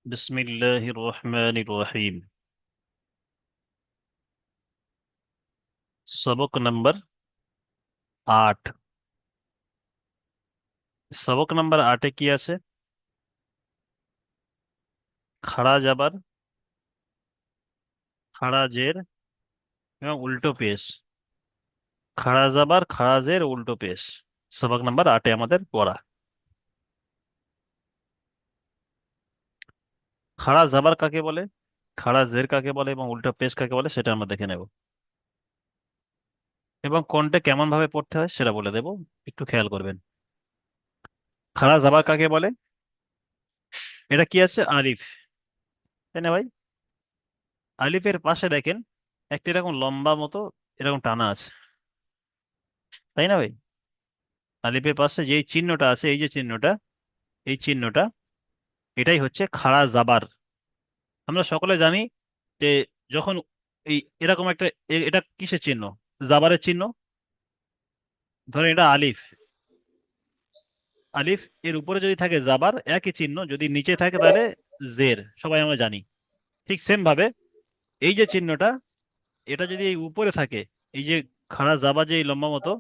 বিসমিল্লাহির রহমানির রহিম। সবক নম্বর 8। সবক নম্বর 8-এ কি আছে? খাড়া জাবার, খাড়া জের এবং উল্টো পেশ। খাড়া জাবার, খাড়া জের, উল্টো পেশ। সবক নম্বর 8-এ আমাদের পড়া। খাড়া জাবার কাকে বলে, খাড়া জের কাকে বলে এবং উল্টো পেশ কাকে বলে সেটা আমরা দেখে নেব, এবং কোনটা কেমন ভাবে পড়তে হয় সেটা বলে দেব। একটু খেয়াল করবেন। খাড়া জাবার কাকে বলে? এটা কি আছে? আলিফ, তাই না ভাই? আলিফের পাশে দেখেন একটা এরকম লম্বা মতো এরকম টানা আছে, তাই না ভাই? আলিফের পাশে যে চিহ্নটা আছে, এই যে চিহ্নটা, এই চিহ্নটা, এটাই হচ্ছে খাড়া জাবার। আমরা সকলে জানি যে যখন এই এরকম একটা এটা কিসের চিহ্ন? জাবারের চিহ্ন। ধরেন এটা আলিফ, আলিফ এর উপরে যদি থাকে জাবার একই চিহ্ন, যদি নিচে থাকে তাহলে জের, সবাই আমরা জানি। ঠিক সেম ভাবে এই যে চিহ্নটা, এটা যদি এই উপরে থাকে, এই যে খাড়া জাবার যে এই লম্বা মতো,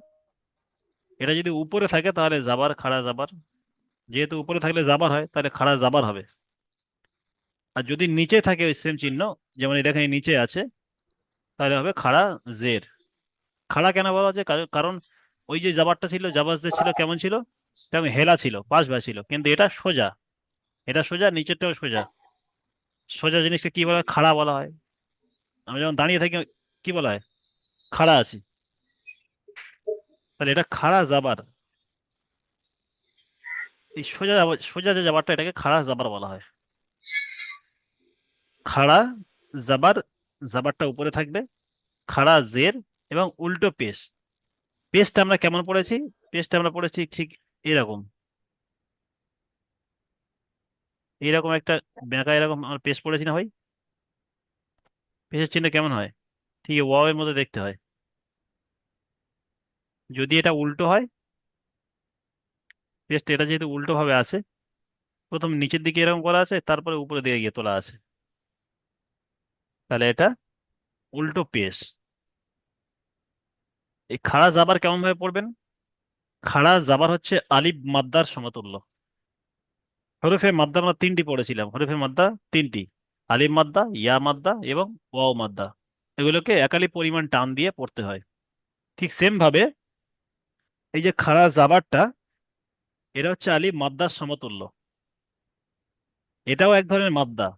এটা যদি উপরে থাকে তাহলে জাবার, খাড়া জাবার। যেহেতু উপরে থাকলে জাবার হয়, তাহলে খাড়া জাবার হবে। আর যদি নিচে থাকে ওই সেম চিহ্ন, যেমন এই দেখেন এই নিচে আছে, তাহলে হবে খাড়া জের। খাড়া কেন বলা হচ্ছে? কারণ ওই যে জাবারটা ছিল, জাবাজ যে ছিল কেমন ছিল? তেমন হেলা ছিল, পাশ বা ছিল, কিন্তু এটা সোজা। এটা সোজা, নিচেরটাও সোজা। সোজা জিনিসকে কি বলা হয়? খাড়া বলা হয়। আমি যখন দাঁড়িয়ে থাকি কি বলা হয়? খাড়া আছি। তাহলে এটা খাড়া জাবার। এই সোজা সোজা যে জাবারটা, এটাকে খাড়া জাবার বলা হয়। খাড়া জাবার, জাবারটা উপরে থাকবে। খাড়া জের এবং উল্টো পেশ। পেশটা আমরা কেমন পড়েছি? পেশটা আমরা পড়েছি ঠিক এরকম, এইরকম একটা বেঁকা এরকম আমরা পেশ পড়েছি না ভাই? পেশের চিহ্ন কেমন হয়? ঠিক ওয়াও এর মধ্যে দেখতে হয়। যদি এটা উল্টো হয়, পেশটা এটা যেহেতু উল্টো ভাবে আছে, প্রথম নিচের দিকে এরকম করা আছে, তারপরে উপরে দিকে গিয়ে তোলা আছে, তাহলে এটা উল্টো পেশ। এই খাড়া জাবার কেমন ভাবে পড়বেন? খাড়া জাবার হচ্ছে আলিফ মাদ্দার সমতুল্য। হরফে মাদ্দা আমরা তিনটি পড়েছিলাম, হরফে মাদ্দা তিনটি: আলিফ মাদ্দা, ইয়া মাদ্দা এবং ওয়াও মাদ্দা। এগুলোকে একালি পরিমাণ টান দিয়ে পড়তে হয়। ঠিক সেম ভাবে এই যে খাড়া জাবারটা, এটা হচ্ছে আলিফ মাদ্দার সমতুল্য। এটাও এক ধরনের মাদ্দা,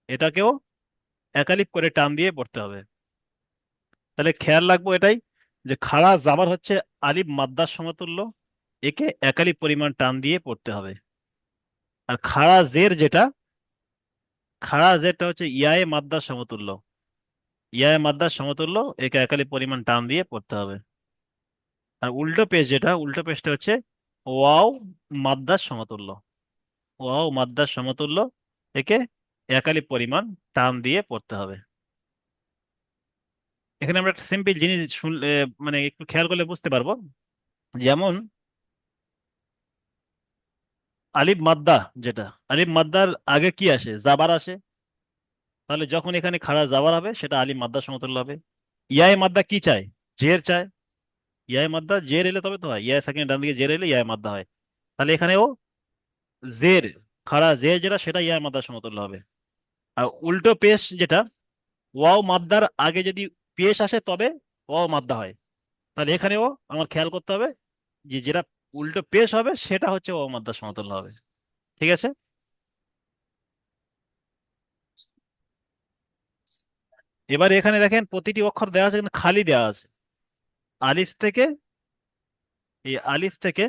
এটাকেও একালিপ করে টান দিয়ে পড়তে হবে। তাহলে খেয়াল রাখবো এটাই, যে খাড়া জাবার হচ্ছে আলিফ মাদ্দার সমতুল্য, একে একালিপ পরিমাণ টান দিয়ে পড়তে হবে। আর খাড়া জের যেটা, খাড়া জেরটা হচ্ছে ইয়ায়ে মাদ্দার সমতুল্য। ইয়ায়ে মাদ্দার সমতুল্য, একে একালিপ পরিমাণ টান দিয়ে পড়তে হবে। আর উল্টো পেশ যেটা, উল্টো পেশটা হচ্ছে ওয়াও মাদ্দার সমতুল্য। ওয়াও মাদ্দার সমতুল্য, একে একালিপ পরিমাণ টান দিয়ে পড়তে হবে। এখানে আমরা একটা সিম্পল জিনিস শুনলে, মানে একটু খেয়াল করলে বুঝতে পারবো। যেমন আলিফ মাদ্দা, যেটা আলিফ মাদ্দার আগে কি আসে? জাবার আসে। তাহলে যখন এখানে খাড়া জাবার হবে, সেটা আলিফ মাদ্দার সমতুল্য হবে। ইয়ায় মাদ্দা কি চায়? জের চায়। ইয়ায় মাদ্দা জের এলে তবে তো হয়, ইয়ায় সাকিন ডান দিকে জের এলে ইয়ায় মাদ্দা হয়। তাহলে এখানেও জের, খাড়া জের যেটা, সেটা ইয়ায় মাদ্দার সমতুল্য হবে। আর উল্টো পেশ যেটা, ওয়াও মাদ্দার আগে যদি পেশ আসে তবে ওয়াও মাদ্দা হয়। তাহলে এখানেও আমার খেয়াল করতে হবে যে যেটা উল্টো পেশ হবে সেটা হচ্ছে ওয়াও মাদ্দার সমতুল্য হবে। ঠিক আছে? এবার এখানে দেখেন প্রতিটি অক্ষর দেওয়া আছে কিন্তু খালি দেওয়া আছে। আলিফ থেকে, এই আলিফ থেকে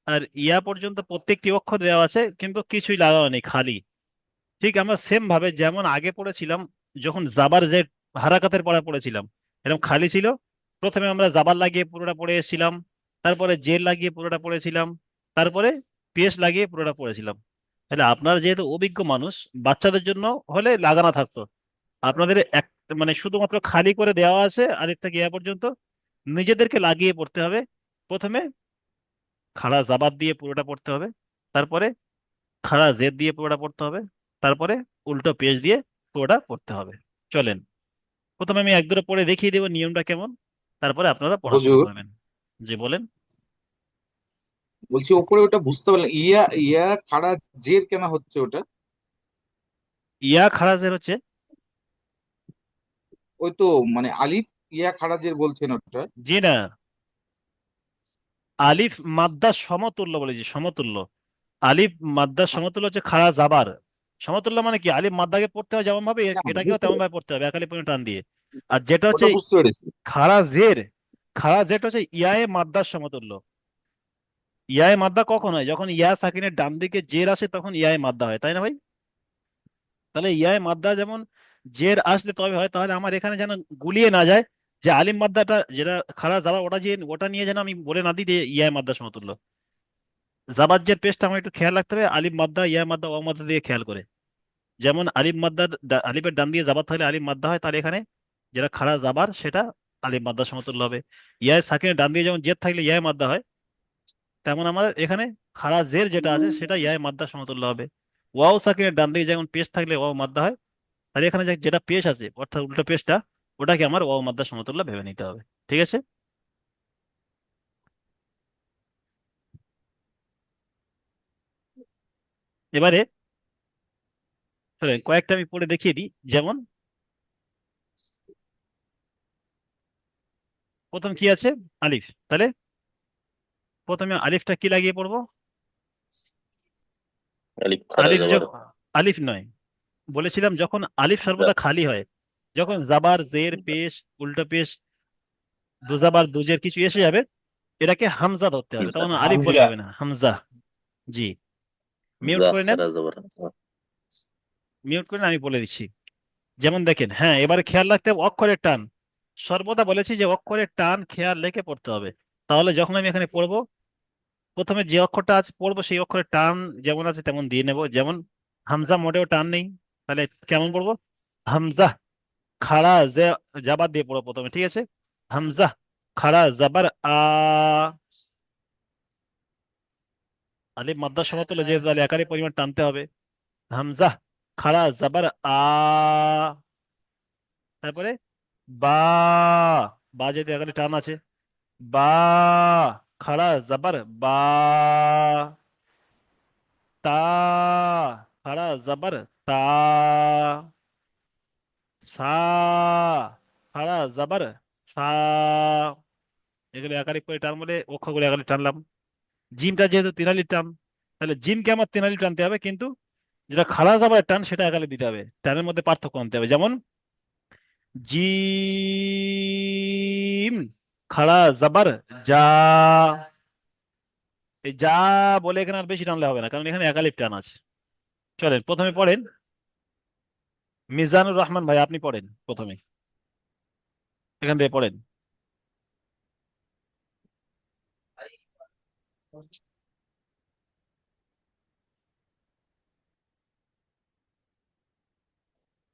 আর ইয়া পর্যন্ত প্রত্যেকটি অক্ষর দেওয়া আছে, কিন্তু কিছুই লাগানো নেই, খালি। ঠিক আমরা সেম ভাবে যেমন আগে পড়েছিলাম, যখন জাবার যে হারাকাতের পড়া পড়েছিলাম, এরকম খালি ছিল। প্রথমে আমরা জাবার লাগিয়ে পুরোটা পড়ে এসেছিলাম, তারপরে জের লাগিয়ে পুরোটা পড়েছিলাম, তারপরে পেশ লাগিয়ে পুরোটা পড়েছিলাম। তাহলে আপনারা যেহেতু অভিজ্ঞ মানুষ, বাচ্চাদের জন্য হলে লাগানো থাকতো। আপনাদের এক, মানে শুধুমাত্র খালি করে দেওয়া আছে আলিফ থেকে ইয়া পর্যন্ত, নিজেদেরকে লাগিয়ে পড়তে হবে। প্রথমে খাড়া জাবাত দিয়ে পুরোটা পড়তে হবে, তারপরে খাড়া জের দিয়ে পুরোটা পড়তে হবে, তারপরে উল্টো পেশ দিয়ে পুরোটা পড়তে হবে। চলেন, প্রথমে আমি এক দুটো পড়ে দেখিয়ে দেবো নিয়মটা কেমন, তারপরে আপনারা পড়া শুরু হুজুর, করবেন। যে বলেন। বলছি ওপরে ওটা বুঝতে পারলাম, ইয়া ইয়া খাড়া জের কেন হচ্ছে ওটা? ইয়া খাড়া জের হচ্ছে, ওই তো, মানে আলিফ ইয়া খাড়া জের বলছেন ওটা? জি না, আলিফ মাদ্দার সমতুল্য বলেছি, সমতুল্য। আলিফ মাদ্দার সমতুল্য হচ্ছে খাড়া জাবার। সমতুল্য মানে কি, আলিফ মাদ্দাকে পড়তে হয় যেমন ভাবে হ্যাঁ, এটাকেও বুঝতে তেমন পেরেছি। ভাবে পড়তে হবে, একালি পরিমাণ টান দিয়ে। আর যেটা হচ্ছে ওটা বুঝতে পেরেছি। খাড়া জের, খাড়া জেরটা হচ্ছে ইয়ায়ে মাদ্দার সমতুল্য। ইয়ায়ে মাদ্দা কখন হয়, যখন ইয়া সাকিনের ডান দিকে জের আসে তখন ইয়ায়ে মাদ্দা হয়, তাই না ভাই? তাহলে ইয়ায়ে মাদ্দা যেমন জের আসলে তবে হয়, তাহলে আমার এখানে যেন গুলিয়ে না যায় যে আলিম মাদ্দাটা যেটা খাড়া যাবার ওটা যে ওটা নিয়ে যেন আমি বলে না দিই যে ইয়ায়ে মাদ্দা সমতুল্য। জাবাজ্জের পেশটা আমার একটু খেয়াল রাখতে হবে, আলিফ মাদ্দা ইয়া মাদ্দা ওয়া মাদ্দা দিয়ে খেয়াল করে। যেমন আলিফ মাদ্দা, আলিফের ডান দিয়ে জাবার থাকলে আলিফ মাদ্দা হয়, তাহলে এখানে যেটা খাড়া জাবার সেটা আলিফ মাদ্দা সমতুল্য হবে। ইয়ায় সাকিনের ডান দিয়ে যেমন জের থাকলে ইয়ায় মাদ্দা হয়, তেমন আমার এখানে খাড়া জের যেটা আছে সেটা ইয়ায় মাদ্দা সমতুল্য হবে। ওয়াও সাকিনের ডান দিকে যেমন পেশ থাকলে ওয়াও মাদ্দা হয়, তাহলে এখানে যেটা পেশ আছে অর্থাৎ উল্টো পেশটা, ওটাকে আমার ওয়াও মাদ্দা সমতুল্য ভেবে নিতে হবে। ঠিক আছে? এবারে কয়েকটা আমি পড়ে দেখিয়ে দিই। যেমন প্রথম কি আছে, আলিফ। তাহলে প্রথমে আলিফটা কি লাগিয়ে পড়বো? আলিফ খাড়া আলিফ যাবার। আলিফ নয়, বলেছিলাম যখন আলিফ আচ্ছা, সর্বদা খালি হয়, যখন জাবার জের পেশ উল্টো পেশ দুজাবার দুজের কিছু এসে যাবে, এটাকে হামজা ধরতে হবে, হামজা। তখন আলিফ বলে হামজা। হবে না, হামজা। জি। মিউট যা করে নেন, খাড়া যাবার। মিউট করে নেন, আমি বলে দিচ্ছি। যেমন দেখেন, হ্যাঁ এবারে খেয়াল রাখতে হবে অক্ষরের টান। সর্বদা বলেছি যে অক্ষরের টান খেয়াল রেখে পড়তে হবে। তাহলে যখন আমি এখানে পড়বো, প্রথমে যে অক্ষরটা আছে পড়বো সেই অক্ষরের টান যেমন আছে তেমন দিয়ে নেব। যেমন হামজা মোটেও টান নেই, তাহলে কেমন পড়বো? হামজা খাড়া জাবার দিয়ে পড়ো প্রথমে, ঠিক আছে? হামজা খাড়া জাবার আ, আলিফ মাদ্দার সমতুল্য যেহেতু তাহলে একারই পরিমাণ টানতে হবে। হামজা খাড়া জাবার আ, তারপরে বা, বা যেহেতু একারে টান আছে, বা খাড়া জাবার বা, তা খাড়া জাবার তা, সা খাড়া জাবার সা। এগুলো একাধিক করে টান বলে অক্ষরগুলো একাধিক টানলাম। জিমটা যেহেতু তিনালি টান, তাহলে জিমকে আমার তিনালি টানতে হবে, কিন্তু যেটা খাড়া জাবারের টান সেটা একালে দিতে হবে, টানের মধ্যে পার্থক্য আনতে হবে। যেমন জিম খাড়া জাবার যা, এই যা বলে এখানে আর বেশি টানলে হবে না, কারণ এখানে একালিপ টান আছে। চলেন প্রথমে পড়েন, মিজানুর রহমান ভাই আপনি পড়েন প্রথমে, এখান থেকে পড়েন।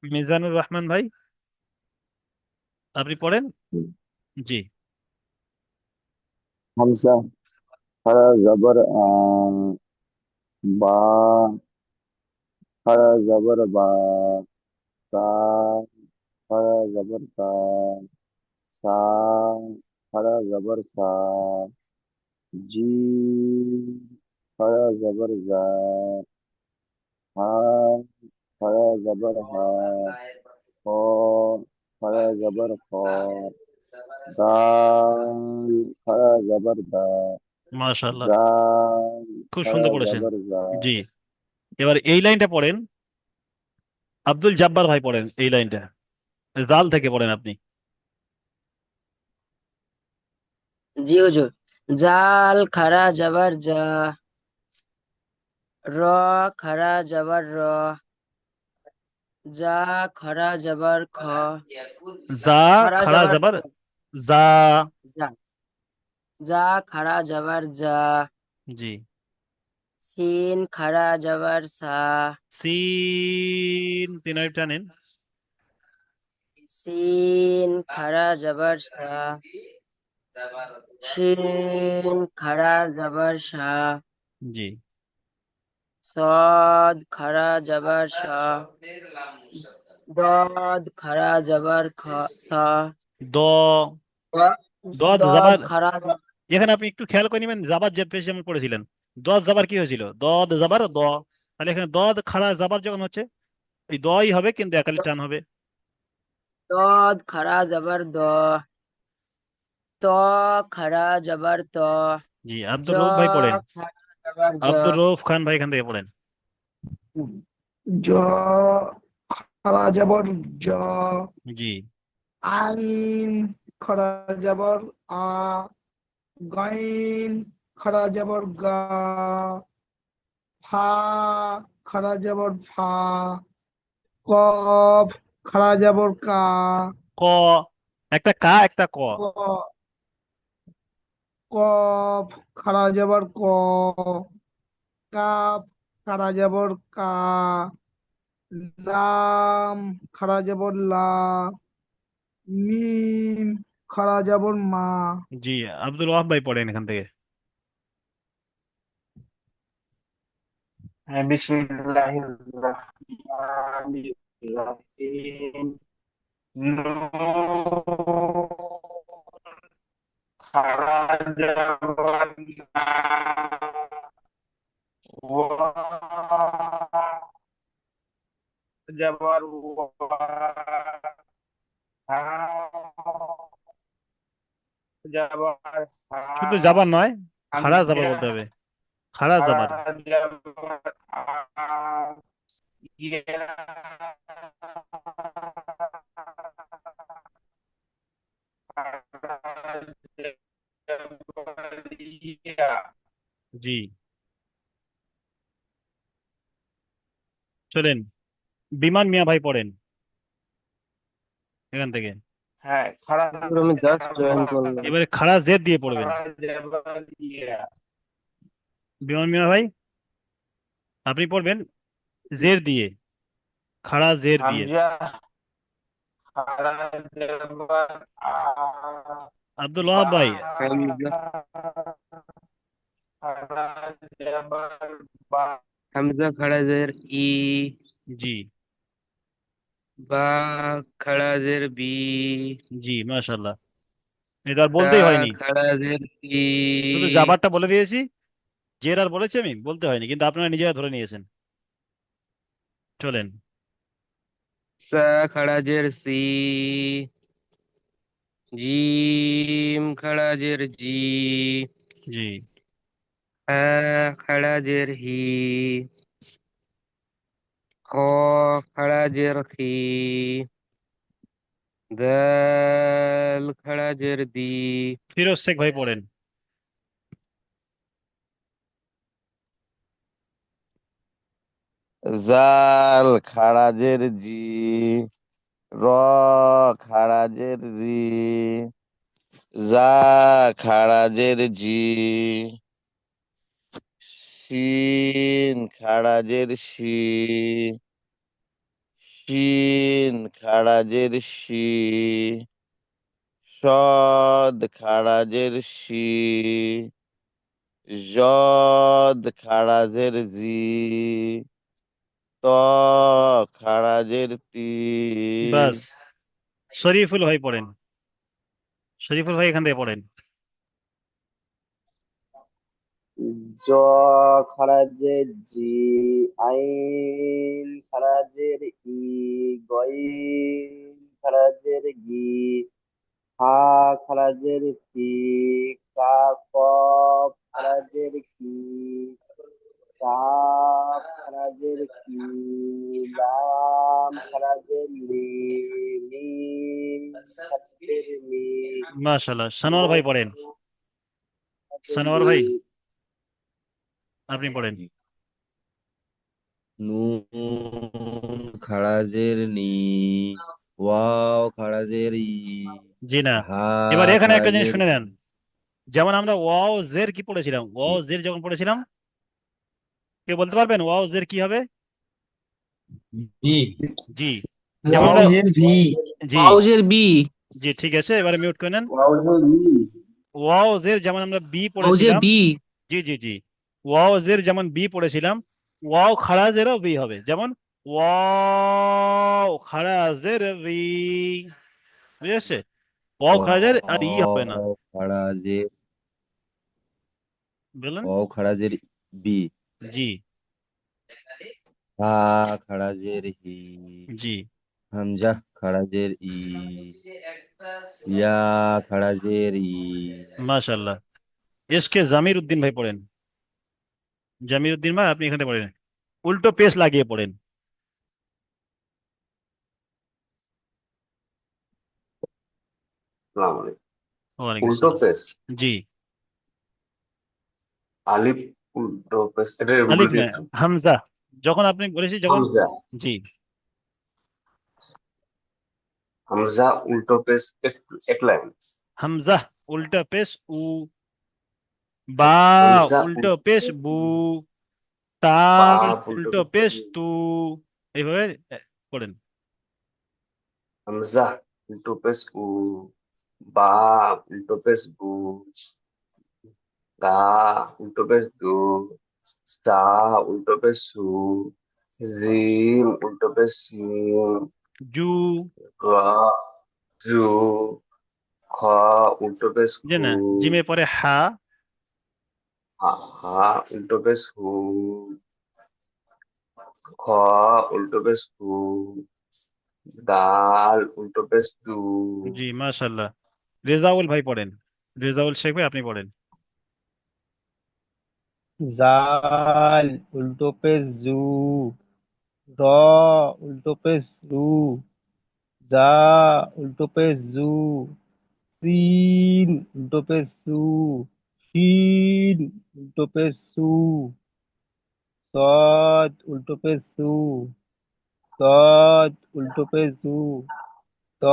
মিজানুর রহমান ভাই আপনি পড়েন। জি। হামজা খাড়া জবর বা, খাড়া জবর বা, তা খাড়া জবর তা, সা খাড়া জবর সা, জিম খাড়া জবর জা, হা খাড়া জবর হা, খ খাড়া জবর খ, দাল খাড়া জবর দা, মাশাআল্লাহ, জাল খুব খাড়া সুন্দর পড়েছেন। জবর জা। জি। এবার এই লাইনটা পড়েন, আব্দুল জাব্বার ভাই পড়েন এই লাইনটা, জাল থেকে পড়েন আপনি। জি হুজুর। জাল খাড়া জবর জা, র খাড়া জবর র, জা খাড়া জবর খ, জা খাড়া খাড়া জবর খ, জাবার জা। জা, জা খাড়া জবর জা, জি। সিন খাড়া জবর সা, সিন তিন আলিফ টানেন। সিন খাড়া জবর সা, শিন খাড়া জবর সা, জি। সদ খারা জবর সা, দদ খারা জবর সা, দ দদ দদ জাবার। খারা এখানে আপনি একটু খেয়াল করে নেবেন, জাবার যে পেশ যেমন পড়েছিলেন, দদ জাবার কি হয়েছিল, দদ জাবার দ। তাহলে এখানে দদ খাড়া জাবার যখন হচ্ছে, এই দই হবে কিন্তু একালি টান হবে। দদ খারা জবর দ, ত খারা জবর ত, জি, জ আব্দুর রউফ ভাই পড়েন। খারা জবর জ, আব্দুর রউফ খান ভাই এখান থেকে পড়েন। জ খরা জবর জ, জি। আইন খরা জবর আ, গাইন খরা জবর গা, ফা খরা জবর ফা, কফ খরা জবর কা, ক, একটা কা একটা ক। ক কফ খরা জবর ক, কাপ খরা জবর কা, লাম খরা জবর লা, মিম খরা জবর মা। জি, আব্দুল ওয়াহাব ভাই পড়েন এখান থেকে। বিসমিল্লাহির রহমানির রহিম। নুন খারা জবর না, ওয়া জবর ওয়া, হা জবর হা, শুধু জাবার নয়, খাড়া জাবার হামজা বলতে হবে, খাড়া খারা জাবার। জবর আ, ইয়া খারা জবর ইয়া। জি, চলেন বিমান মিয়া ভাই পড়েন এখান থেকে। হ্যাঁ, খারা আমি জাস্ট জয়েন জবর করলাম। এবারে খাড়া জেদ দিয়ে পড়বেন। খারা জবর ইয়া। বিমান মিয়া ভাই আপনি পড়বেন জের দিয়ে, খাড়া জের দিয়ে। হামজা খারা জবর আ, আব্দুল বা ওয়াহাব ভাই। হামজা খারা জবর বা, হামজা খারা জের ই, জি। বা খারা জের বি, জি, মাশাল্লাহ। এটা আর তা বলতেই হয়নি, খারা জের ই, শুধু জাবারটা বলে দিয়েছি, জের আর বলেছি আমি, বলতে হয়নি, কিন্তু আপনারা নিজেরা ধরে নিয়েছেন। চলেন। সা খারা জের সি, জিম খারা জের জি, জি। হা খারা জের হি, খ খারা জের খি, দাল খারা জের দি, ফিরোজ শেখ ভাই পড়েন। জাল খারাজের জি, র খারাজের রি, জা খারাজের জি, শিন খারাজের শি, শিন খারাজের শি, সদ খারাজের শি, জদ খারাজের জি, ত খারাজের তি। বাস, শরীফুল ভাই পড়েন। শরীফুল ভাই এখান থেকে পড়েন। জ খারাজের জি, আইন খারাজের ই, গইন খারাজের গি, হা খারাজের ফি, কাফ খারাজের কি, কাফ খারাজের কি, লাম খারাজের লি, মিম খারাজের মি, মাশাল্লাহ, সানোয়ার ভাই নুন পড়েন। খারাজের সানোয়ার নি, ভাই আপনি পড়েন। নুন খারাজের নি, ওয়াও খারাজের ই, জি না, হা এবার এখানে একটা জিনিস খারাজের শুনে নেন। যেমন আমরা ওয়াও জের কি পড়েছিলাম, ই, ওয়াও জের যখন পড়েছিলাম, কে বলতে পারবেন ওয়াও জের কি হবে? বি। জি। যেমন আমরা, ওয়াউজের ভি, জি পাউজের বি, জি, ঠিক আছে, এবারে মিউট করে নেন। ওয়াউজের ই, ওয়াও জের যেমন আমরা বি পাউজের পড়েছিলাম, বি, জি জি জি, ওয়াও জের যেমন বি পড়েছিলাম, ওয়াও খাড়া জেরও ভি হবে, যেমন ওয়াও খাড়া জের ভি, বুঝেছে? ওয়াও খাড়া জের আর ই হবে না, ওয়াও খাড়া জের বুঝলেন? ওয়াও খাড়া জের বি, জি হা খাড়া জের হি, জি হামজা খাড়া জের ই, ইয়া খাড়া জের ই। মাশাল্লাহ। এসকে জামির উদ্দিন ভাই পড়েন। জামির উদ্দিন ভাই আপনি এখানে পড়েন, উল্টো পেশ লাগিয়ে পড়েন। আসসালামু আলাইকুম। ওয়ালাইকুম উল্টো আসসালাম। পেশ, জি, আলিফ উল্টো পেশ, এটা আলিফ বলে না, দিন তো। হামজা। যখন আপনি বলেছি যখন, হামজা, জি, হামজা উল্টো পেশ এক লাইন। হামজা উল্টা পেশ উ, বা হামজা উল্টো উল্টো পেশ পেশ বু, তা বা উল্টো উল্টো পেশ পেশ তু, এইভাবে পড়েন। হামজা উল্টো পেশ উ, বা উল্টো পেশ বু, দা উল্টো পেশ দু, সা উল্টো পেশ সু, জিম উল্টো পেশ সিম, জু, রা জু, খ উল্টো পেশ যে খু, না, জিমে পরে হা, হা হা উল্টো পেশ হু, খ উল্টো পেশ হু, দাল উল্টো পেশ দু। জি মাশাল্লাহ। রেজাউল ভাই পড়েন, রেজাউল শেখ ভাই আপনি পড়েন। জাল উল্টো পেশ জু, র উল্টো পেশ রু, জা উল্টো পেশ জু, সিন উল্টো পেশ সু, শিন উল্টো পেশ সু, সদ উল্টো পেশ সু, সদ উল্টো পেশ জু, ত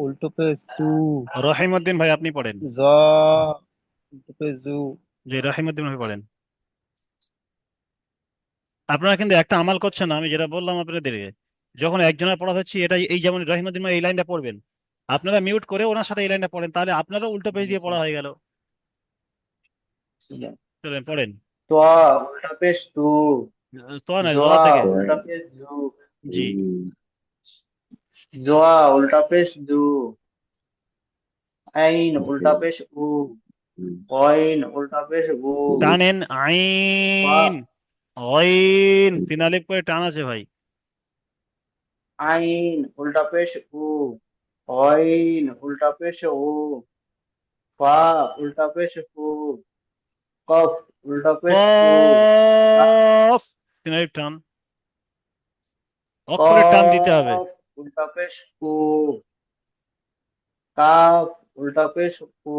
উল্টো পেশ তু, রহিমউদ্দিন ভাই আপনি পড়েন। জ উল্টো পেশ জু। জি রহিমউদ্দিন ভাই পড়েন। আপনারা কিন্তু একটা আমাল করছেন না, আমি যেটা বললাম আপনাদেরকে, যখন একজনের পড়া হচ্ছে এটা, এই যেমন রহিমউদ্দিন ভাই এই লাইনটা পড়বেন, আপনারা মিউট করে ওনার সাথে এই লাইনটা পড়েন, তাহলে আপনারও উল্টো পেজ দিয়ে পড়া হয়ে গেল। চলেন পড়েন। তো উল্টা পেশ তু, তো না জ জোয়া থেকে, উল্টা পেশ জু, জি, জোয়া উল্টা পেশ জু, আইন উল্টা পেশ উ, কইন উল্টা পেশ উ, টানেন ফা আইন, অইন, ফিনালে করে টান আছে ভাই। আইন উল্টা পেশ উ, কইন উল্টা পেশ উ, ফা উল্টা পেশ উ, কফ উল্টা পেশ কু, কফ, ফিনালে টান, অক্ষরে টান দিতে হবে। কফ উল্টা পেশ কু, কাফ উল্টা পেশ কু,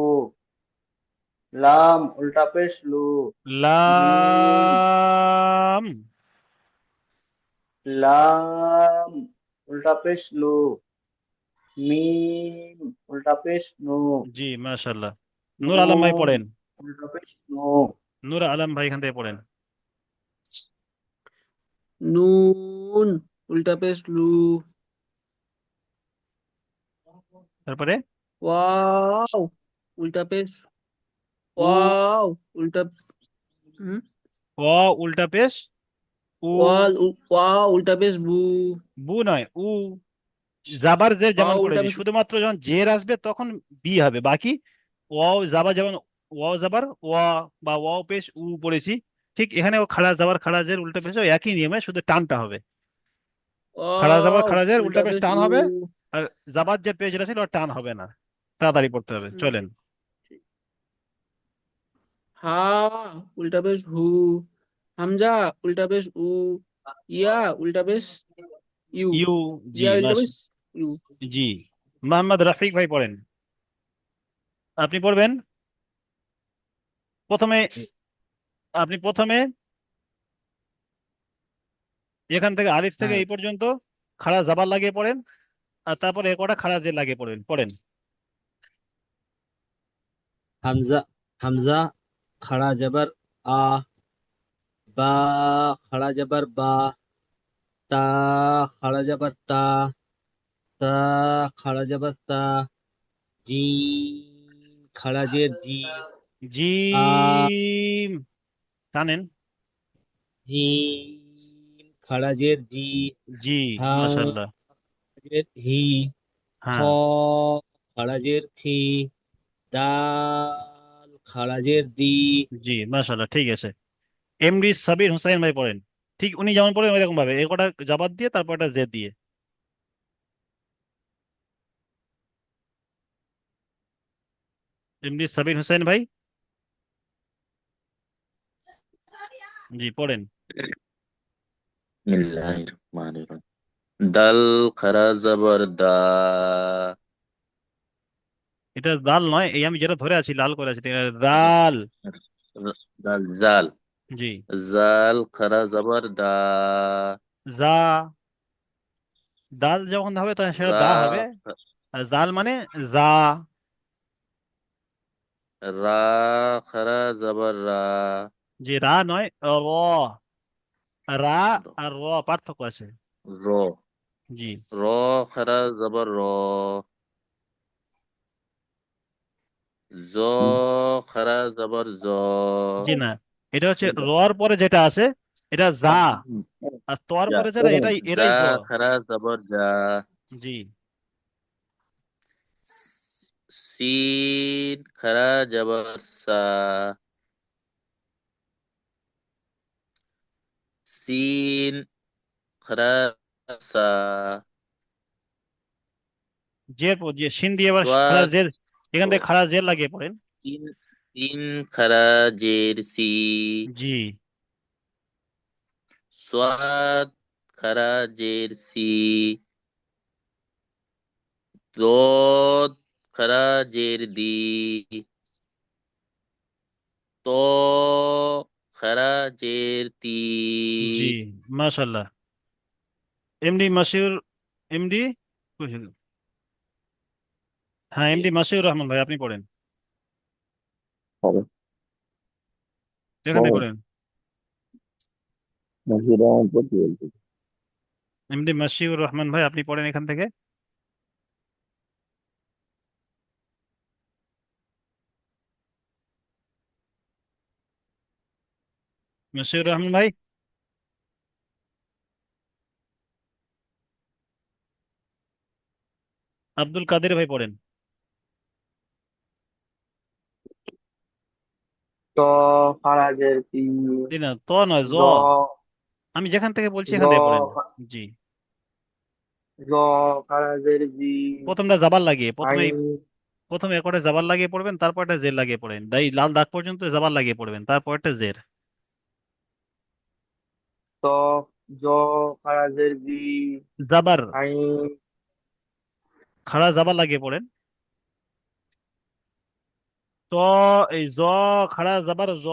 লাম উল্টা পেশ লু, মিম লাম, লাম উল্টা পেশ লু, মিম উল্টা পেশ নু, জি মাশাল্লাহ। নূর আলম ভাই নুন পড়েন, উল্টা পেশ নু, নূর আলম ভাই এখান থেকে পড়েন। নুন উল্টা পেশ লু, তারপরে ওয়াও উল্টা পেশ উ, ওয়াও উল্টা হুম অ উল্টা পেশ উ, ওয়াও উল্টা পেশ বু, বু নয় উ, জাবার জের যেমন ওয়াও উল্টা পড়েছি, পেশ শুধুমাত্র যখন জের আসবে তখন বি হবে, বাকি ওয়াও জাবার, যেমন ওয়াও জাবার ওয়া বা ওয়াও পেশ উ পড়েছি, ঠিক এখানে ও খাড়া জাবার খাড়া জের উল্টা পেশ একই নিয়মে, শুধু টানটা হবে। খাড়া জাবার ওয়াও খাড়া জের উল্টা উল্টা পেশ পেশ টান উ, হবে, আর জাবার যে পেজ ছিল ওর টান হবে না। তাড়াতাড়ি পড়তে হবে, হুম, চলেন। হা উল্টা পেশ হু, হামজা উল্টা পেশ উ, ইয়া উল্টা পেশ ইউ, ইউ, জি ইয়া উল্টা মাস, পেশ ইউ। জি। মোহাম্মদ রফিক ভাই পড়েন, আপনি পড়বেন। প্রথমে, আপনি প্রথমে এখান থেকে আলিফ থেকে হ্যাঁ, এই পর্যন্ত খাড়া জাবার লাগিয়ে পড়েন, আর তারপরে এ কটা খাড়া জের লাগিয়ে পড়বেন, পড়েন। হামজা হামজা খাড়া জবর আ, বা খাড়া জবর বা, তা খাড়া জবর তা, তা খাড়া জবর তা, জিম খাড়া জের জি, আ জিম, টানেন, জিম খাড়া জের জি, জি, হা মাশাল্লাহ। জের হি, খ হ্যাঁ, খাড়া জের খি, দাল খাড়া জের দি। জি, মাশাল্লাহ, ঠিক আছে। এমডি সাবির হুসাইন ভাই পড়েন। ঠিক উনি যেমন পড়েন ওইরকম ভাবে, এ কটা জাবাত দিয়ে তারপর একটা জেদ দিয়ে। এমডি সাবির হুসাইন ভাই, জি পড়েন। बिस्मिल्लाहिर्रहमानिर्रहीम दाल खरा जबर दा এটা দাল নয়, এই আমি যেটা ধরে আছি লাল করে আছি এটা দাল। दाल जाल জি। जाल खरा जबर दा জা, দাল যখন হবে তখন সেটা रा দা হবে। আর জাল মানে জা। रा खरा जबर रा জি, রা নয়, র। রা আর র পার্থক্য আছে। रो জি। रो खरा जबर रो जो खरा जबर जो জি না, এটা হচ্ছে রর পরে যেটা আছে এটা জা, আর তর जा পরে যেটা এটাই जा এটাই জ। खरा जबर जा জি। सीन खरा जबर सा सीन खरा सा জের যে শিন দিয়ে এবার খাড়া स्वाद জের, এখান থেকে খাড়া জের লাগিয়ে পড়েন। तीन तीन खरा जेरसी জি। स्वाद खरा जेरसी दो खरा जेरदी तो खरा जेरती জি, মাশাল্লাহ। এমডি মাসিউর, এমডি, হ্যাঁ এমডি মাসিউর রহমান ভাই আপনি পড়েন, হবে এখানে মোহাম্মদ পড়েন। মজিদ রহমান পড়তে বলছি। এমডি মাসিউর রহমান ভাই আপনি পড়েন এখান থেকে। মাসিউর রহমান ভাই, আব্দুল কাদের ভাই পড়েন। ত ফারাজের তি জি না, তো নয়, জ। জ আমি যেখান থেকে বলছি জ এখান থেকে পড়েন। জি। জ ফারাজের জি প্রথমটা জাবার লাগিয়ে, আইন প্রথমে একটা জাবার লাগিয়ে পড়বেন, তারপর একটা জের লাগিয়ে পড়েন, তাই লাল দাগ পর্যন্ত জাবার লাগিয়ে পড়বেন, তারপর একটা জের। ত জ ফারাজের জি জাবার, আইন খাড়া জাবার লাগিয়ে পড়েন। তো এই জ, খাড়া জাবার জ,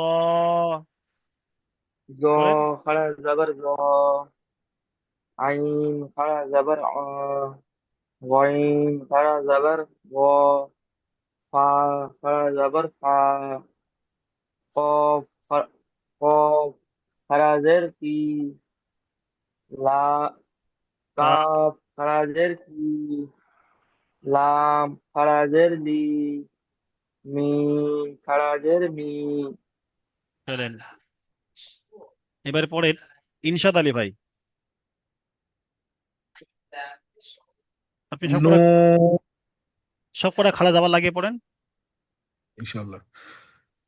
জ পড়েন। খারা জাবার জ আইন খারা জাবার আ ওয়াইন খারা জাবার ও ফা খারা জাবার ফা কফ কফ খারাজের কি লা তা, কাফ খারাজের কি লাম খারাজের লি মিম খারাজের মি চলেন এবারে পড়েন ইনশাদ আলী ভাই, আপনি নো সব কটা খাড়া জাবার লাগিয়ে পড়েন। ইনশাল্লাহ।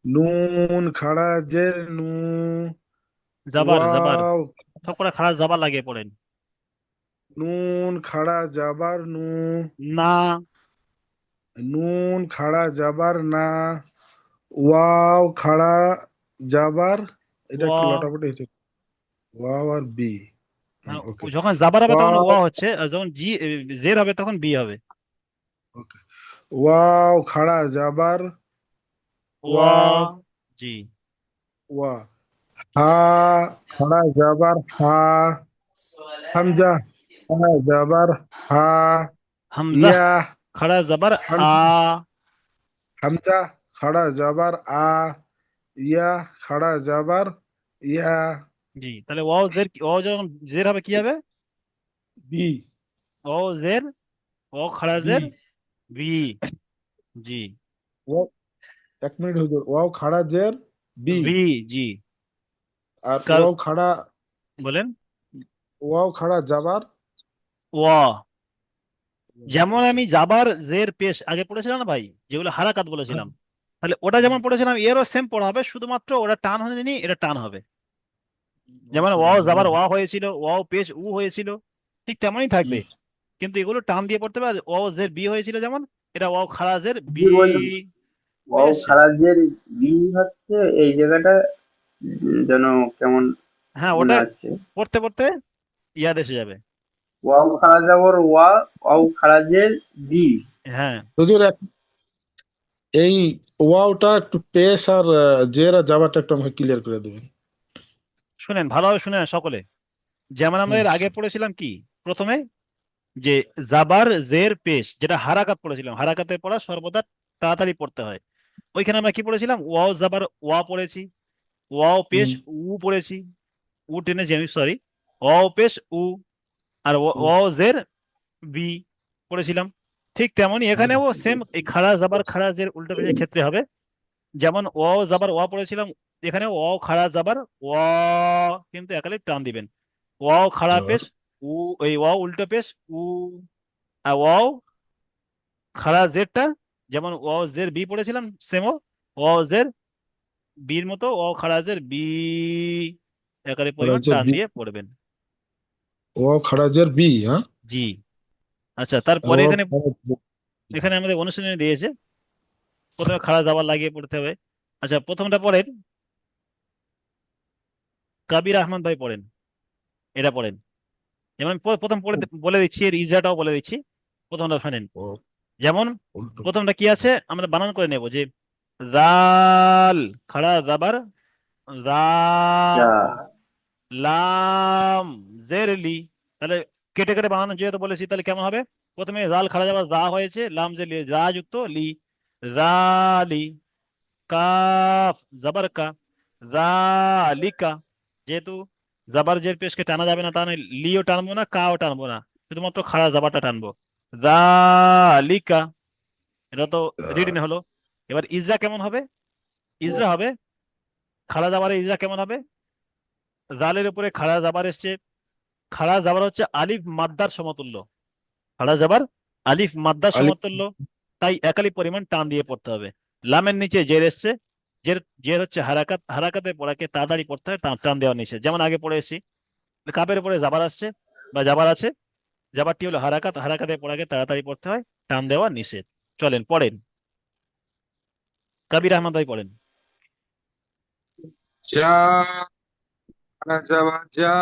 নুন খাড়া জের নু, জাবার জাবার, ওয়াও সব কটা খাড়া জাবার লাগিয়ে পড়েন। নুন খাড়া জাবার নু, না, নুন খাড়া জাবার না, ওয়াও খাড়া জাবার, এটা একটু ও, লটাপটি হয়েছে, ওয়াও আর বি, ওকে যখন জাবার হবে তখন ওয়াও, ওয়া হচ্ছে, আর যখন জের হবে তখন বি হবে। ওকে ওয়াও খাড়া জাবার ওয়া, ওয়াও, জি। ওয়া হা খাড়া জাবার হা, হামজা খাড়া জাবার হা, হামজা, ইয়া খাড়া জাবার আ। হামজা খাড়া জাবার আ, ইয়া খাড়া জাবার ইয়া, জি, তাহলে ওয়াও জের, ওয়াও যখন জের হবে কি হবে? বি ওয়াও জের, ও খাড়া বি, জের বি। জি। ও 1 মিনিট হুজুর, ওয়াও খাড়া জের বি, বি। জি। আর কার ওয়াও খাড়া বলেন ওয়াও খাড়া জাবার ওয়া, যেমন আমি জাবার জের পেশ আগে পড়েছিলাম না ভাই, যেগুলো হারাকাত বলেছিলাম, তাহলে ওটা যেমন পড়েছিলাম এরও সেম পড়া হবে, শুধুমাত্র ওটা টান হয়নি, এটা টান হবে। যেমন ওয়াও জাবার ওয়া হয়েছিল, ওয়াও পেশ উ হয়েছিল, ঠিক তেমনই থাকবে, কিন্তু এগুলো টান দিয়ে পড়তে হবে। আর ওয়াও জের বি হয়েছিল যেমন, এটা ওয়াও খারাজের বি, জি বলুন, বুঝে ওয়াও আসছে? খারাজের বি হচ্ছে এই জায়গাটা, যেন কেমন হ্যাঁ, যেন ওটা আছে। পড়তে পড়তে ইয়াদ এসে যাবে। ওয়াও খারাজাবর ওয়া, ওয়াও খারাজের বি। হ্যাঁ, হুজুর এই ওয়াওটা একটু পেশ আর জের আর জাবারটা একটু আমাকে ক্লিয়ার করে দেবেন। শুনেন ভালোভাবে শুনেন সকলে। যেমন আমরা হুম, এর আগে পড়েছিলাম কি, প্রথমে যে জাবার জের পেশ, যেটা হারাকাত পড়েছিলাম, হারাকাতের পড়া সর্বদা তাড়াতাড়ি পড়তে হয়। ওইখানে আমরা কি পড়েছিলাম, ওয়াও জাবার ওয়া পড়েছি, ওয়াও পেশ হুম, উ পড়েছি, উ টেনেছি আমি, সরি, ওয়াও পেশ উ, আর হুম, ওয়াও জের বি পড়েছিলাম। ঠিক তেমনই হুম, এখানেও সেম এই খাড়া জাবার খাড়া জের উল্টো পেশের ক্ষেত্রে হবে। যেমন ওয়াও জাবার ওয়া পড়েছিলাম, এখানে ওয়াও খাড়া জাবার ওয়া, কিন্তু একালে টান দিবেন। ওয়াও খাড়া হুম, পেশ উ, এই ওয়াও উল্টো পেশ উ, আর ওয়াও খাড়া জেরটা যেমন ওয়াও জের বি পড়েছিলাম, সেমও ওয়াও জের বির মতো ওয়াও খাড়া জের বি, একালে পরিমাণ খারাজের টান বি, দিয়ে পড়বেন। ওয়াও খারাজের বি, হ্যাঁ, জি। আচ্ছা, আর তারপরে ওয়াও এখানে খারাজের এখানে আমাদের অনুশীলনী দিয়েছে, প্রথমে খাড়া জাবার লাগিয়ে পড়তে হবে। আচ্ছা, প্রথমটা পড়েন, কাবির আহমদ ভাই পড়েন, এটা পড়েন। যেমন প্রথম পড়ে বলে দিচ্ছি, এর ইজাটাও বলে দিচ্ছি, প্রথমটা শোনেন। ও যেমন উল্টো প্রথমটা কি আছে আমরা বানান করে নেব, যে জাল খাড়া জাবার জা, যা, লাম জের লি, তাহলে কেটে কেটে বানানো যেহেতু বলেছি, তাহলে কেমন হবে, প্রথমে জাল খাড়া যাবার জা হয়েছে, লাম জের লি, জা যুক্ত লি, জালি, কাফ জাবার কা, জালিকা, যেহেতু জাবার জের পেশকে টানা যাবে না, তা নয় লিও টানবো না কাও টানবো না, শুধুমাত্র খাড়া জাবারটা টানবো, জালিকা। এটা তো রিডিং হলো। এবার ইজরা কেমন হবে, ইজরা হবে, খাড়া জাবারে ইজরা কেমন হবে, জালের উপরে খাড়া জাবার এসছে, খাড়া জাবার হচ্ছে আলিফ মাদ্দার সমতুল্য, খাড়া জাবার আলিফ মাদ্দার আলিফ, সমতুল্য, তাই একালি পরিমাণ টান দিয়ে পড়তে হবে। লামের নিচে জের এসছে, জের জের হচ্ছে হারাকাত, হারাকাতের পড়াকে তাড়াতাড়ি পড়তে হয়, টান টান দেওয়া নিষেধ, যেমন আগে পড়ে এসেছি। কাপের উপরে জাবার আসছে বা জাবার আছে, জাবারটি হলো হারাকাত, হারাকাতের পড়াকে তাড়াতাড়ি পড়তে হয়, টান দেওয়া নিষেধ। চলেন পড়েন, কাবির আহমদ ভাই পড়েন। যা যাবা যা,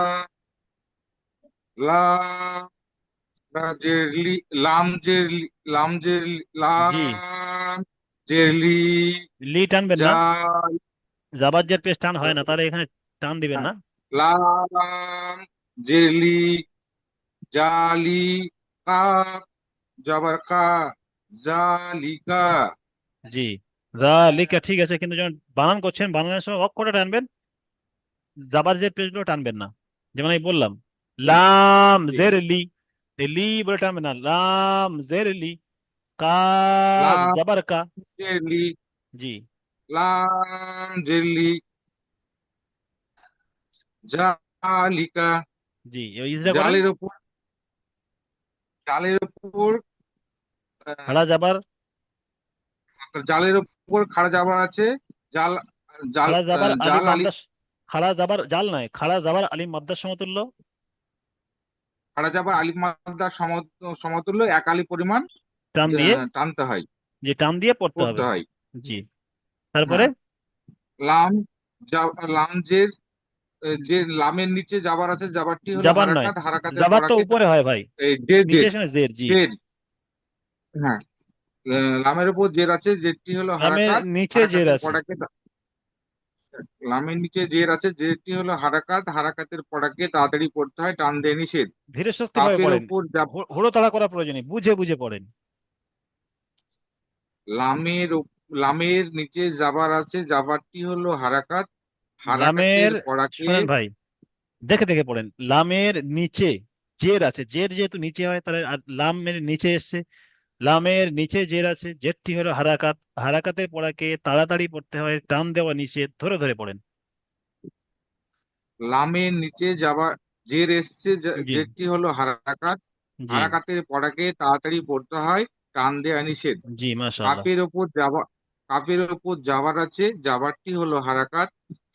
লা জের লি, লাম জের লি, লাম জের লি, জি, লাম জের লি, লি টানবেন যা, না, জাবার জের পেশ টান হয় না, তাহলে এখানে টান দিবেন না। লাম জের লি, জালি, কাপ যাবার কা, জালিকা। জি, লিখা ঠিক আছে, কিন্তু যখন বানান করছেন, বানানোর সময় অক্ষরটা টানবেন, জাবার জের পেশগুলো টানবেন না। যেমন আমি বললাম লাম জের লি, এই লি বলে টানবেন না, লাম জের লি, কাফ লাম জাবার কা। জের লি, জি, লাম জের লি, জালিকা। জি, এবার ইজরা করেন, জালের উপর, জালের উপর খাড়া জাবার, জালের উপর খাড়া যাবার আছে, জাল, জাল, খাড়া জাবার আলিফ জাল আলি, মাদ্দাস, খাড়া জাবার জাল নয়, খাড়া জাবার আলিফ মাদ্দাস সমতুল্য, খাড়া যাবার আলিফ মাদ্দার সমতুল্য এক আলি পরিমাণ টান দিয়ে, টানতে হয়, যে টান দিয়ে পড়তে পড়তে হবে। হয়। জি, তারপরে হ্যাঁ, লাম, লাম যে লামের নিচে জাবার আছে, জাবারটি হলো জাবার নয়, হারাকাত, হারাকাতের জাবার তো পড়াকে উপরে হয় ভাই, এই জের, নিচে জের, এসে জের। জি, জের, হ্যাঁ, লামের উপর জের আছে, জেরটি হলো নামের হারাকাত, নিচে জের হারাকাতের আছে, পড়াকে, লামের নিচে জের আছে, জেরটি হলো হারাকাত, হারাকাতের পড়াকে তাড়াতাড়ি পড়তে হয়, টান দিয়ে নিষেধ। ধীরে সুস্থে ভাবে কাফের পড়েন, উপর হুড়োতাড়া করার প্রয়োজন নেই, বুঝে বুঝে পড়েন। লামের লামের নিচে জাবার আছে, জাবারটি হলো হারাকাত, লামের, হারাকাতের পড়াকে, শোনেন ভাই, দেখে দেখে পড়েন, লামের নিচে জের আছে, জের যেহেতু নিচে হয়, তাহলে আর লামের নিচে এসছে, লামের নিচে জের আছে, জেরটি হলো হারাকাত, হারাকাতের পড়াকে তাড়াতাড়ি পড়তে হয়, টান দেওয়া নিষেধ, ধরে ধরে পড়েন। লামের নিচে যাবার জের এসছে, জি জেরটি হলো হারাকাত, জি হারাকাতের পড়াকে তাড়াতাড়ি পড়তে হয়, টান দেওয়া নিষেধ। জি মাশাআল্লাহ। কাফের ওপর যাবা, কাফের ওপর যাবার আছে, যাবারটি হলো হারাকাত,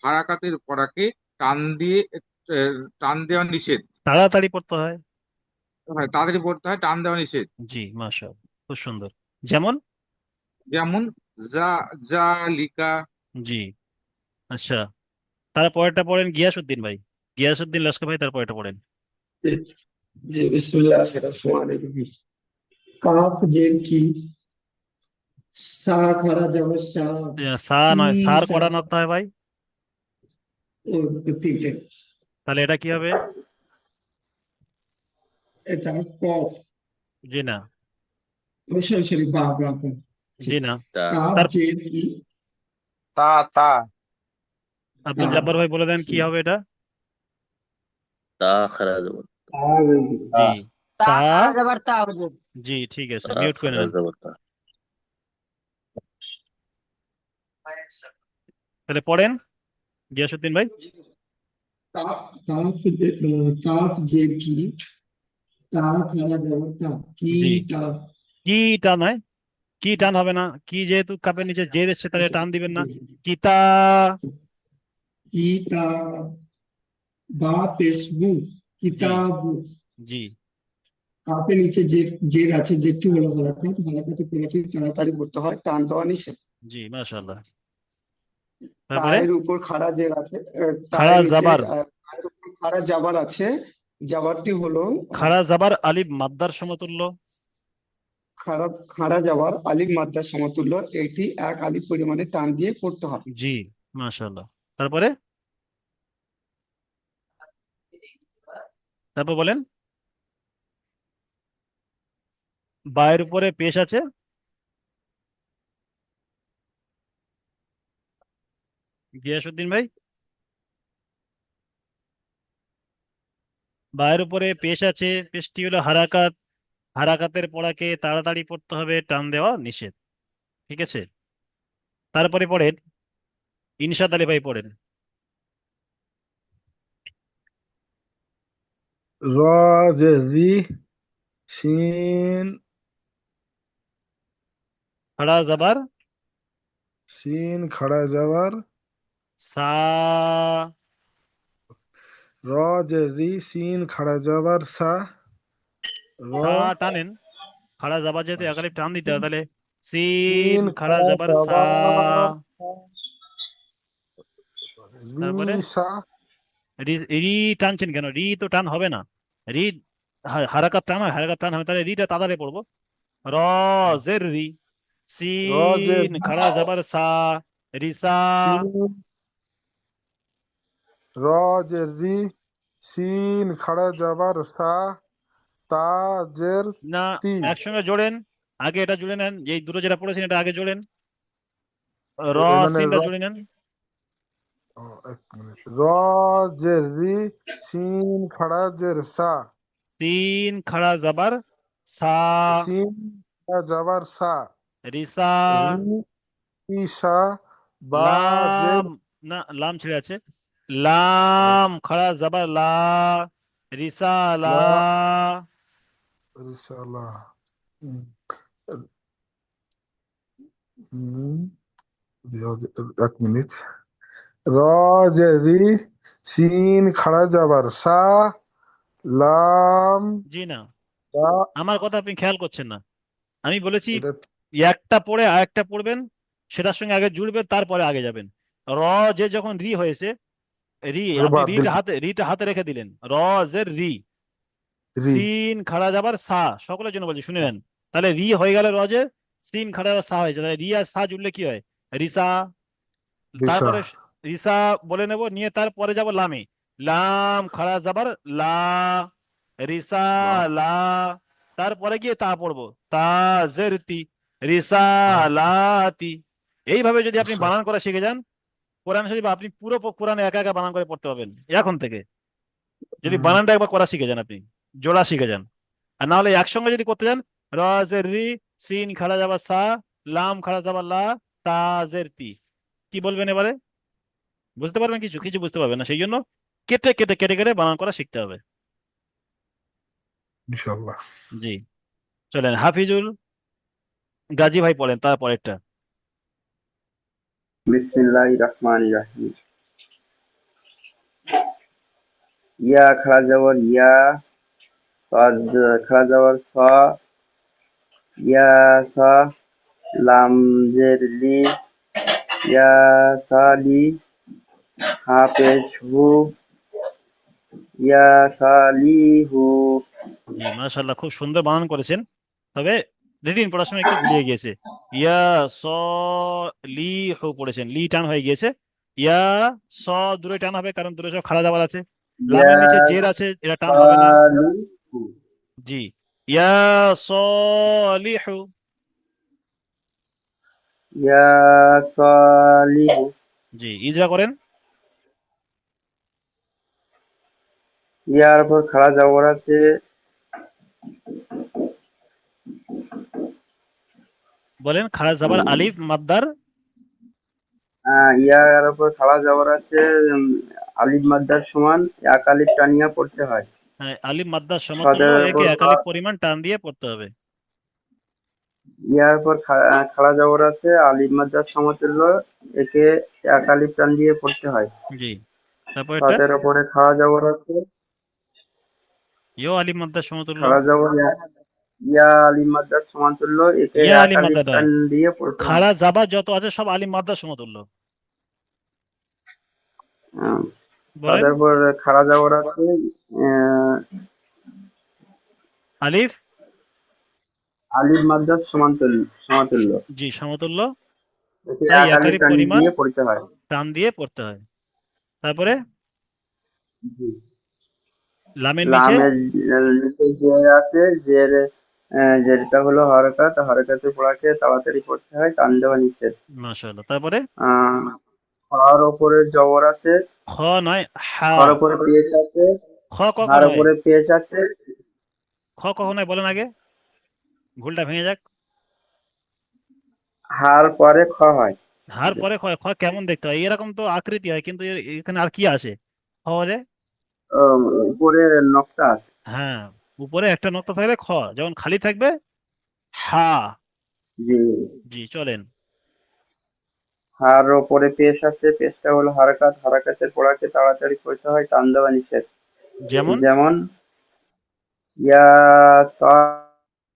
হারাকাতের পড়াকে টান দিয়ে টান দেওয়া নিষেধ। তাড়াতাড়ি পড়তে হয়। হ্যাঁ, তাড়াতাড়ি পড়তে হয়, টান দেওয়া নিষেধ। জি মাশাআল্লাহ, খুব সুন্দর। যেমন যেমন যা, জালিকা। জি, আচ্ছা, তারপরেরটা পড়েন গিয়াসউদ্দিন ভাই, গিয়াসউদ্দিন লস্কর ভাই, তারপরেরটা পড়েন। जी जी बिस्मिल्लाहिर्रहमानिर्रहीम। काफ जेर की सा खरा जबर शाह সা की নয়, সার सा কড়া নড়তে হয় ভাই। ও তিনটে তাহলে এটা কি হবে? এটা কফ জি না, সরি সরি বা বা বা। জি না। তা কাফ তার জের কি তা তা আব্দুল তা জব্বার ভাই বলে দেন কি হবে এটা। তা খারা জবর জি, তা তা, খারা যাবার তা হবে। জি ঠিক আছে, তা মিউট করে খারা নেন। জবর তা। তাহলে পড়েন গিয়াসউদ্দিন ভাই। काफ काफ जेर की ता खरा जबर ता की জি, ता কি টান হয়, কি টান হবে না, কি যেহেতু কাপের নিচে যে এসছে তাহলে টান দিবেন না। কিতা, की ता বা পেশবু জি কিতাবু। জি কাপের নিচে যে জের আছে, জেরটি হলো হারাকাত, হারাকাতে পড়াটি তাড়াতাড়ি করতে হয়, টান দেওয়া নিষেধ। জি মাশাআল্লাহ। তারপরে তায়ের উপর খাড়া জের আছে, খাড়া তায়ের নিচে জাবার, তায়ের উপর খাড়া জাবার আছে, জাবারটি হলো খাড়া জাবার আলিফ মাদ্দার সমতুল্য। খাড়া খাড়া জাবার আলিফ মাদ্রার সমতুল্য, এটি এক আলিফ পরিমাণে টান দিয়ে পড়তে হয়। জি মাশাআল্লাহ। তারপরে, তারপর বলেন বায়ের উপরে পেশ আছে, গিয়াসউদ্দিন ভাই, বায়ের উপরে পেশ আছে, পেশটি হলো হারাকাত, হারাকাতের পড়াকে তাড়াতাড়ি পড়তে হবে, টান দেওয়া নিষেধ। ঠিক আছে, তারপরে পড়েন ইনশাদ আলী ভাই, পড়েন। র যে রি সিন খাড়া জাবার সিন খাড়া যাবার সা, র যে রি সিন খাড়া যাবার সা র সা টানেন, খাড়া জাবার যেহেতু এক আলিফ টান দিতে হয়, তাহলে সিন সিন খাড়া খাড়া জাবার সা। যাবার তারপরে রি সা রি, রি টানছেন কেন? রি তো টান হবে না, রি হারাকাত টান হয়, হারাকাত টান হবে, তাহলে রিটা তাড়াতাড়ি পড়বো। র জের রি, র যে সিন রি খাড়া জাবার সা, রিসা। সিন র যে রি সিন খাড়া যাবার সা তা জের না, তি একসঙ্গে জোড়েন, আগে এটা জুড়ে নেন, এই দুটো যেটা পড়েছেন এটা আগে জোড়েন, র মানে সিনটা র জুড়ে নেন। এক মিনিট র যে রি সিন খাড়া জের সা সিন খাড়া জাবার সা, সিন খাড়া যাবার সা রিসা। রি সা বা জের লাম, না লাম ছেড়ে আছে, লাম খাড়া জাবার লা, রিসা লা। লা রিসালা হুম, হুম, এক মিনিট র যে রি সিন খাড়া যাবার সা লাম জি না, বা আমার কথা আপনি খেয়াল করছেন না। আমি বলেছি এটা একটা পড়ে আর একটা পড়বেন, সেটার সঙ্গে আগে জুড়বেন, তারপরে আগে যাবেন। র যে যখন রি হয়েছে, রি এটা আপনি বাদ রিটা দিলাম হাতে, রিটা হাতে রেখে দিলেন, র জের রি, রি সিন খাড়া যাবার সা, সকলের জন্য বলছি শুনে নেন। তাহলে রি হয়ে গেল রজে, সিন খাড়া যাবার সা হয়েছে, তাহলে রি আর সা জুড়লে কি হয়? রিসা। রিসা তারপরে রিসা বলে নেব, নিয়ে তারপরে যাব লামে, লাম খাড়া যাবার লা, রিসা লা লা। তারপরে গিয়ে তা পড়বো, তা জেরতি, রিসা লা লাতি। এইভাবে যদি আপনি রিসা বানান করা শিখে যান, কোরআন শরীফ আপনি পুরো কোরআন একা একা বানান করে পড়তে পারবেন এখন থেকে, যদি হুম, বানানটা একবার করা শিখে যান, আপনি জোড়া শিখে যান। আর না হলে একসঙ্গে যদি করতে যান, রাজের রি, সিন খাড়া যাবার সা, লাম খাড়া যাবার লা, তাজের তি, কি বলবেন এবারে? বুঝতে পারবেন কিছু? কিছু বুঝতে পারবেন না, সেই জন্য কেটে কেটে কেটে কেটে বানান করা শিখতে হবে। ইনশাল্লাহ। জি, চলেন হাফিজুল গাজী ভাই পড়েন তারপরেরটা। বিসমিল্লাহির রহমানির রহিম। ইয়া খাড়া জবর ইয়া, সদ খাড়া জবর স, ইয়া সা, লাম জের লি, ইয়া সালি, হা পেশ হু, ইয়া সালিহু। জি মাশাআল্লাহ, খুব সুন্দর বানান করেছেন, তবে রিডিং পড়ার সময় একটু গুলিয়ে গিয়েছে। ইয়া স লি হু পড়েছেন, লি টান হয়ে গিয়েছে। ইয়া স দূরে টান হবে, কারণ দূরে সব খাড়া যাবার আছে। ইয়া লামের নিচে জের আছে, এটা টান হবে না। সালিহু। জি, ইয়া সলিহু। ইয়া সালিহু। জি, ইজরা করেন। ইয়ার উপর খাড়া জবর আছে, বলেন খাড়া জাবার আলিফ মাদ্দার। ইয়ার উপর খাড়া জবর আছে, আলিফ মাদ্দার সমান এক আলিফ টানিয়া পড়তে হয়। হ্যাঁ, আলিফ মাদ্দার সমতুল্য, সদের একে উপর এক আলিফ পরিমাণ টান দিয়ে পড়তে হবে। ইয়ার উপর খাড়া জবর আছে, আলিফ মাদ্দার সমতুল্য, একে এক আলিফ টান দিয়ে পড়তে হয়। জি, তারপর এটা সদের উপরে খাড়া জবর আছে, ইয় আলিফ মাদ্দার সমতুল্য। খাড়া জবর ইয়া আলিফ মাদ্দার সমতুল্য, একে ইয়া এক আলিফ আলিফ মাদ্দা টান নয়, দিয়ে পড়তে হয়। খাড়া জাবার যত আছে সব আলিফ মাদ্দার সমতুল্য। বলেন সদের উপর খাড়া জবর আছে, আহ, আলিফ। আলিফ মাদ্দার সমতুল্য, জি, সমতুল্য, একে তাই এক এক আলিফ আলিফ টান পরিমাণ দিয়ে পড়তে হয়। টান দিয়ে পড়তে হয়। তারপরে জি। লামের নিচে। লামের নিচে জের আছে, জেরটা হলো হরকত, হরকতে পড়াকে তাড়াতাড়ি পড়তে হয়, টান দেওয়া নিষেধ। মাশাআল্লাহ, তারপরে খার ওপরে জবর আছে, খ নয় হা। খার ওপরে পেশ আছে, খ কখন হার হয়? ওপরে পেশ আছে। খ কখন হয় বলেন আগে, ভুলটা ভেঙে যাক। হার পরে খ হয়। হার পরে খ, খ কেমন দেখতে হয়? এরকম তো আকৃতি হয়, কিন্তু এখানে আর কি আছে খ হলে? উপরে নকটা আছে। হ্যাঁ, উপরে একটা নোক্তা থাকলে খ, যেমন খালি থাকবে হা। জি। জি, চলেন। হার ওপরে পেশ আছে, পেশটা হলো হরকত, হরকতের পড়াকে তাড়াতাড়ি পড়তে হয়, টান দেওয়া নিষেধ। যেমন যেমন ইয়া